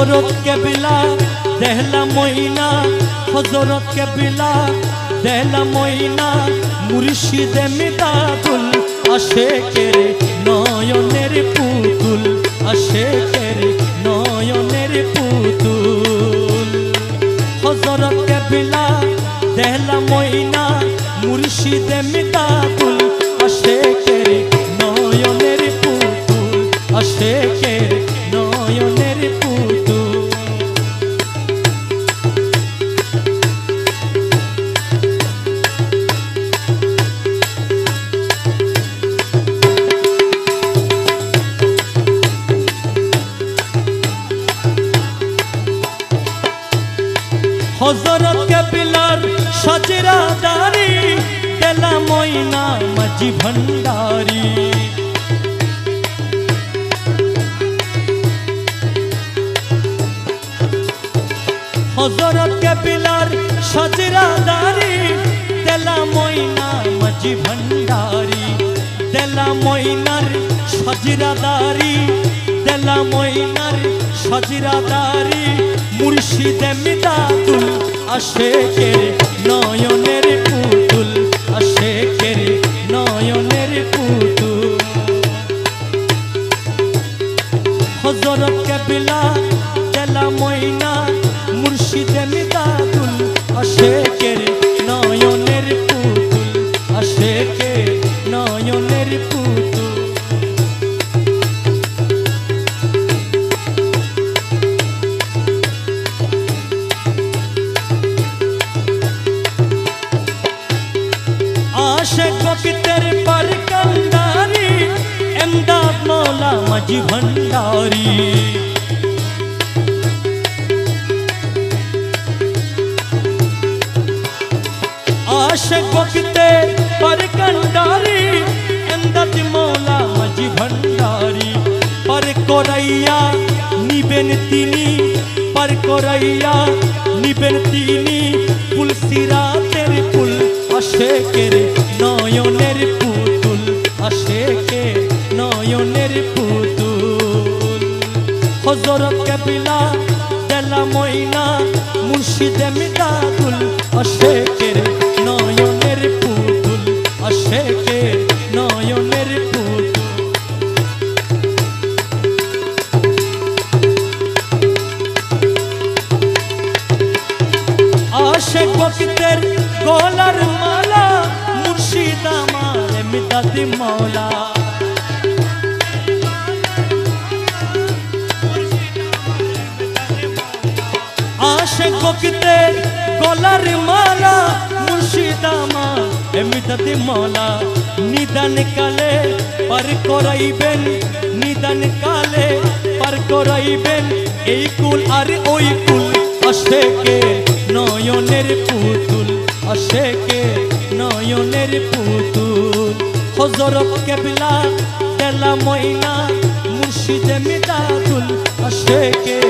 হযরত কেবলা দেহলা ময়না, হযরত কেবলা দেহলা ময়না, মুর্শিদে মিদাদুল আশেকের নয়নের পুতুল, আশেকের নয়নের পুতুল। হযরত কেবলা দেহলা ময়না, মুর্শিদে মিদাদুল আশেকের নয়নের পুতুল, আশেকের নয়নের পুতুল। হযরত কেবলার সাজরাদারি, দেলা ময়না মাঝি ভান্ডারি। হযরত কেবলার সাজরাদারি, দেলা ময়না মাঝি ভান্ডারি। দেলা ময়নার সাজরাদারি, দেলা ময়নার সাজরাদারি, মুর্শিদে মিদাদুল আশেকের নয়নের পুতুল, আশেকের নয়নের পুতুল। হযরত কেবলা দেলা ময়না, মুর্শিদে মিদাদুল আশেকের নয়নের পুতুল, আশেকের নয়নের পুতুল। आशिक वक्तेर पर कंदारी, इमदाद मौला मजी भंडारी। आशिक वक्तेर पर कंदारी, इमदाद मौला मजी भंडारी। पर कोरैया निबेन तिनी, पर कोरैया निबेन तिनी, पुल सिरातेर पुल, আশেকের নয়নের পুতুল, আশেকের নয়নের পুতুল। হযরত কেবলা দেলা ময়না, মুর্শিদে মিদাদুল আশেকের নয়নের পুতুল, আশেকের নয়নের পুতুল। আশিক বক্তের গলার মালা, মুর্শিদ আমার মিদাদ মৌলা। আশিক বক্তের গলার মালা, মুর্শিদ আমার মিদাদ মৌলা। নিদান কালে পার করাইবেন, নিদান কালে পার করাইবেন, এই কুল আর ওই কুল, আশেকের নয়নের পুতুল, আশেকের নয়নের পুতুল। হযরত কেবলা দেলা ময়না, মুর্শিদে মিদাদুল আশেকের